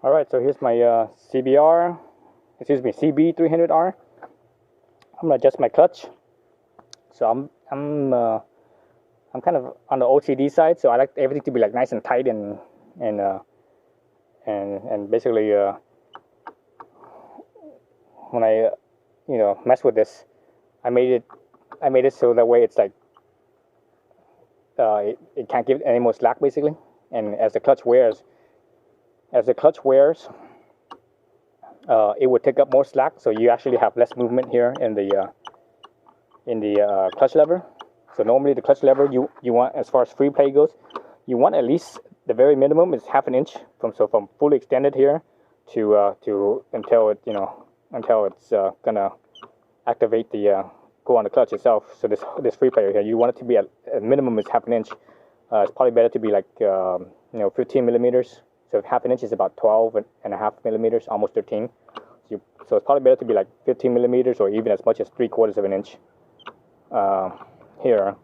Alright, so here's my CB300R. I'm gonna adjust my clutch. So I'm kind of on the OCD side, so I like everything to be like nice and tight and basically when I mess with this, I made it so that way it's like it can't give any more slack basically. And as the clutch wears, it would take up more slack, so you actually have less movement here in the clutch lever. So normally the clutch lever you want, as far as free play goes, you want at least the very minimum is half an inch from fully extended here to until it's gonna activate the go on the clutch itself. So this free play here, you want it to be at minimum is half an inch. It's probably better to be like 15 millimeters. So half an inch is about 12.5 millimeters, almost 13. So it's probably better to be like 15 millimeters or even as much as 3/4 of an inch here.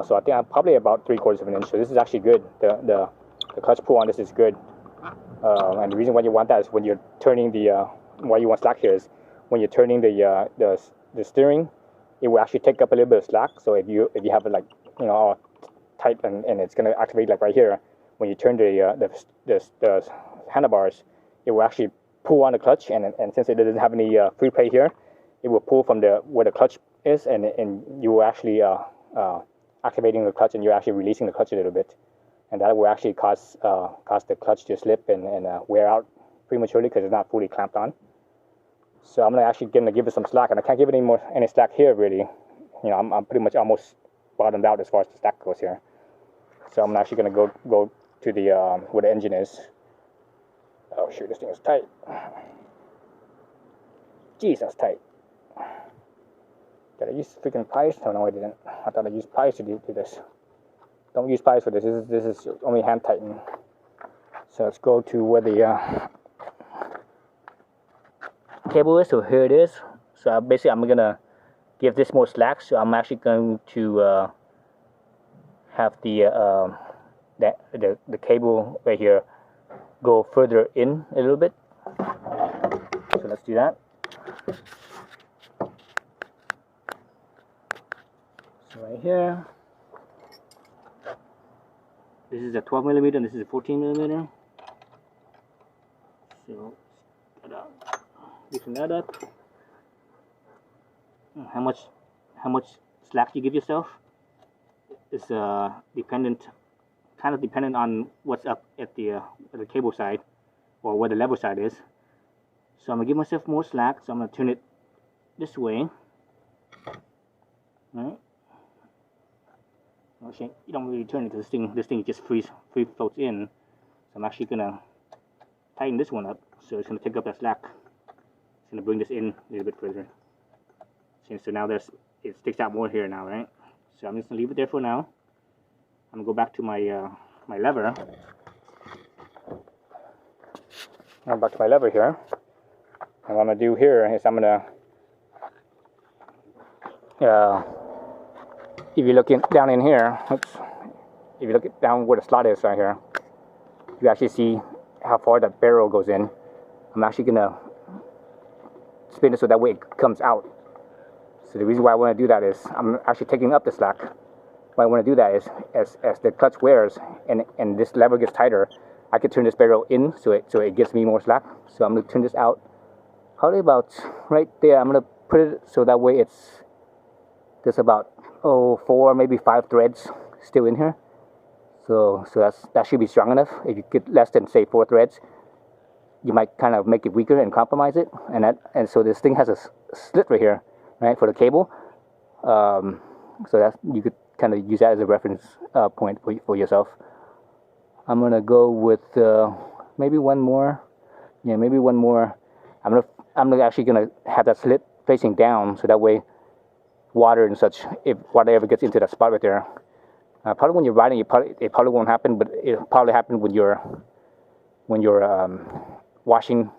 So I think I'm probably about 3/4 of an inch. So this is actually good. The clutch pull on this is good. And the reason why you want that is when you're turning why you want slack here is when you're turning the steering, it will actually take up a little bit of slack. So if you have it like all tight and it's gonna activate like right here, when you turn the handlebars, it will actually pull on the clutch, and since it doesn't have any free play here, it will pull from where the clutch is, and you will actually activating the clutch, and you're actually releasing the clutch a little bit, and that will actually cause the clutch to slip and wear out prematurely because it's not fully clamped on. So I'm actually gonna give it some slack, and I can't give it any slack here really. I'm pretty much almost bottomed out as far as the slack goes here. So I'm actually gonna go to the where the engine is. Oh shoot, this thing is tight. Jeez, that's tight. Did I use freaking pliers? Oh no, I didn't. I thought I used pliers to do this. Don't use pliers for this. This is only hand tighten. So let's go to where the cable is. So here it is. So basically, I'm gonna give this more slack. So I'm actually going to have the cable right here go further in a little bit. So let's do that. So right here, this is a 12 millimeter and this is a 14 millimeter. So loosen that up. How much slack you give yourself is dependent on what's up at the cable side or where the lever side is. So I'm gonna give myself more slack. So I'm gonna turn it this way. All right. Actually, you don't really turn it because this thing just free floats in. So I'm actually gonna tighten this one up. So it's gonna take up that slack. It's gonna bring this in a little bit further. So now it sticks out more here now, right? So I'm just gonna leave it there for now. I'm gonna go back to my my lever. I'm back to my lever here. And what I'm gonna do here is I'm gonna if you look down in here, oops, if you look down where the slot is right here, you actually see how far that barrel goes in. I'm actually gonna spin it so that way it comes out. So the reason why I want to do that is I'm actually taking up the slack. Why I want to do that is as the clutch wears and this lever gets tighter, I could turn this barrel in so it gives me more slack. So I'm gonna turn this out probably about right there. I'm gonna put it so that way there's about 4 maybe 5 threads still in here. So that should be strong enough. If you get less than say 4 threads, you might kind of make it weaker and compromise it. And so this thing has a slit right here, right, for the cable. So that you could kind of use that as a reference point for yourself. I'm gonna go with maybe one more. Yeah, maybe one more. I'm actually gonna have that slit facing down, so that way water and such, if water ever gets into that spot right there, probably when you're riding, it probably won't happen, but it'll probably happen when you're washing,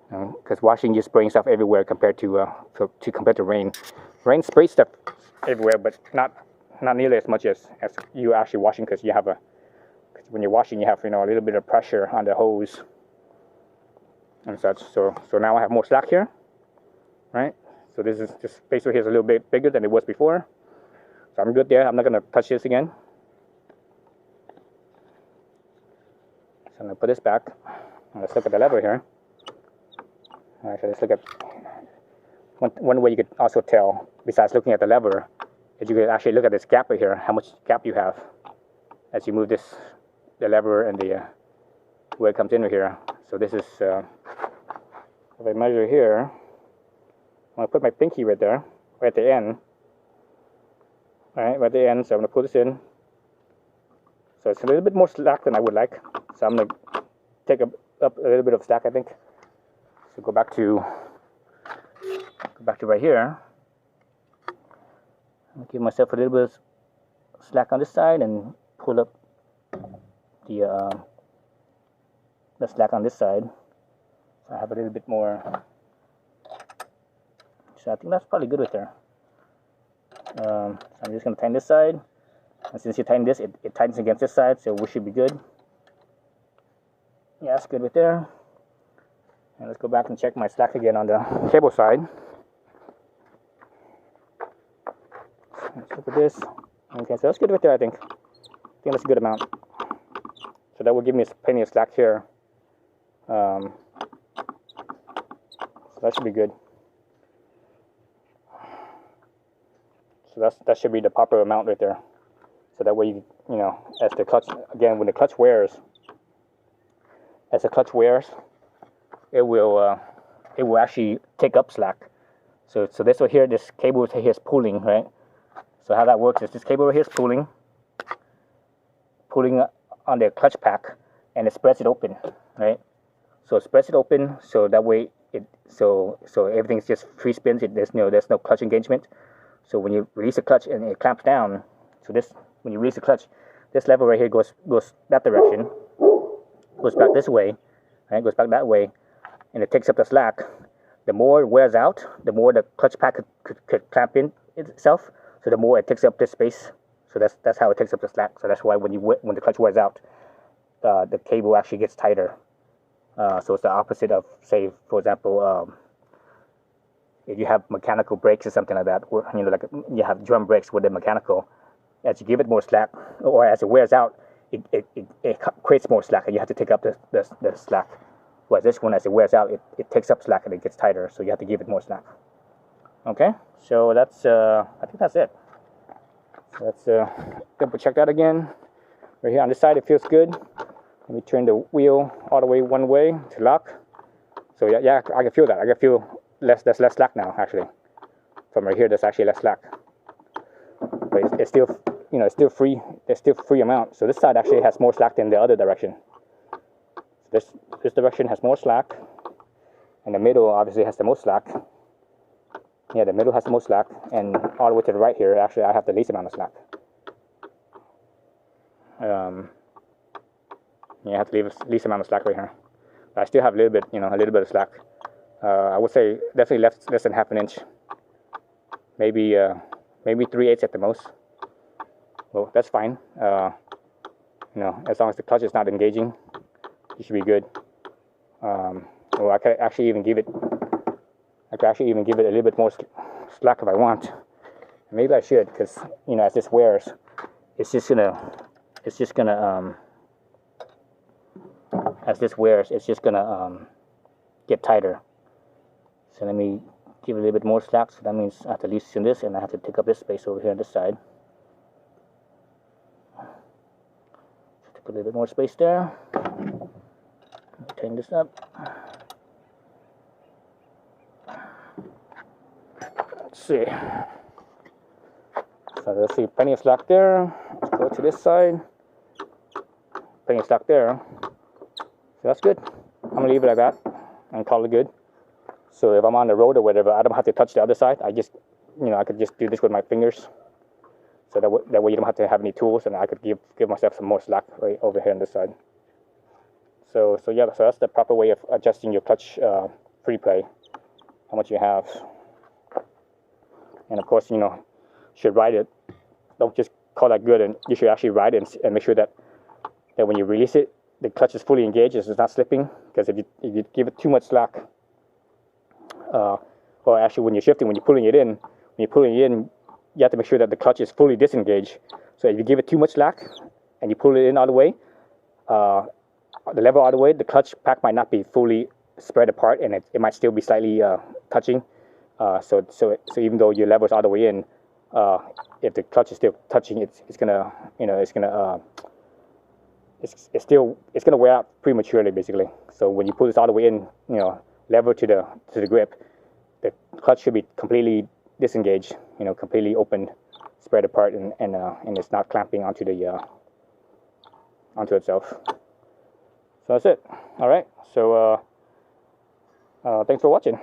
because washing, you're spraying stuff everywhere compared to rain. Rain sprays stuff everywhere, but not nearly as much as you actually washing, because you have when you're washing, you have, you know, a little bit of pressure on the hose and such. So now I have more slack here, right? So this spacer here is a little bit bigger than it was before. So I'm good there. I'm not gonna touch this again. So I'm gonna put this back. Let's look at the lever here. Actually, let's look at one way you could also tell, besides looking at the lever, is you could actually look at this gap right here, how much gap you have as you move the lever and the where it comes in right here. So this is, if I measure here, I'm gonna put my pinky right there, right at the end. All right, right at the end. So I'm gonna pull this in. So it's a little bit more slack than I would like. So I'm gonna take up a little bit of slack, I think. So go back to right here. I'll give myself a little bit of slack on this side and pull up the slack on this side. So I have a little bit more. So I think that's probably good right there. So I'm just going to tighten this side. And since you tighten this, it tightens against this side, so we should be good. Yeah, that's good right there. And let's go back and check my slack again on the cable side. Let's look at this. Okay, so that's good right there, I think. That's a good amount. So that will give me plenty of slack here. So that should be good. So that should be the proper amount right there. So that way, you know, as the clutch, again, when the clutch wears, it will actually take up slack. So this right here, this cable right here is pulling, right? So how that works is this cable right here is pulling on the clutch pack, and it spreads it open, right? So it spreads it open, so that way so everything's just free spins. There's no clutch engagement. So when you release the clutch and it clamps down, so when you release the clutch, this lever right here goes that direction, goes back this way, right? Goes back that way, and it takes up the slack. The more it wears out, the more the clutch pack could clamp in itself. So the more it takes up this space. So that's how it takes up the slack. So that's why when the clutch wears out, the cable actually gets tighter. So it's the opposite of, say, for example, if you have mechanical brakes or something like that, or, you know, like you have drum brakes with the mechanical. As you give it more slack, or as it wears out, it creates more slack, and you have to take up the slack. Whereas this one, as it wears out, it takes up slack and it gets tighter, so you have to give it more slack. Okay, so that's I think that's it. So let's double check that again. Right here on this side, it feels good. Let me turn the wheel all the way one way to lock. So yeah, I can feel that. I can feel there's less slack now, actually. From right here, there's actually less slack. But it's still, you know, it's still free. There's still free amount. So this side actually has more slack than the other direction. So this direction has more slack, and the middle obviously has the most slack. Yeah, the middle has the most slack, and all the way to the right here, actually, I have the least amount of slack. Yeah, I have to leave the least amount of slack right here. But I still have a little bit, you know, a little bit of slack. I would say definitely less than half an inch. Maybe 3/8 at the most. Well, that's fine. You know, as long as the clutch is not engaging, you should be good. Or I could actually even give it a little bit more slack if I want. Maybe I should, because, you know, as this wears, as this wears, it's just gonna get tighter. So let me give it a little bit more slack. So that means I have to loosen this, and I have to take up this space over here on this side. So put a little bit more space there. Tighten this up. Let's see. So let's see, plenty of slack there. Let's go to this side. Plenty of slack there. So that's good. I'm gonna leave it like that and call it good. So if I'm on the road or whatever, I don't have to touch the other side. I just, you know, I could just do this with my fingers. So that way you don't have to have any tools, and I could give myself some more slack right over here on this side. So yeah, so that's the proper way of adjusting your clutch free play, how much you have. And of course, you know, you should ride it. Don't just call that good, and you should actually ride it and make sure that that when you release it, the clutch is fully engaged, it's not slipping. Because if you give it too much slack, or actually when you're shifting, when you're pulling it in, you have to make sure that the clutch is fully disengaged. So if you give it too much slack and you pull it in all the way, the lever all the way, the clutch pack might not be fully spread apart, and it might still be slightly touching. So even though your lever's all the way in, if the clutch is still touching, it's gonna wear out prematurely, basically. So when you pull this all the way in, lever to the grip, the clutch should be completely disengaged, completely open, spread apart, and it's not clamping onto itself. So that's it. All right. So thanks for watching.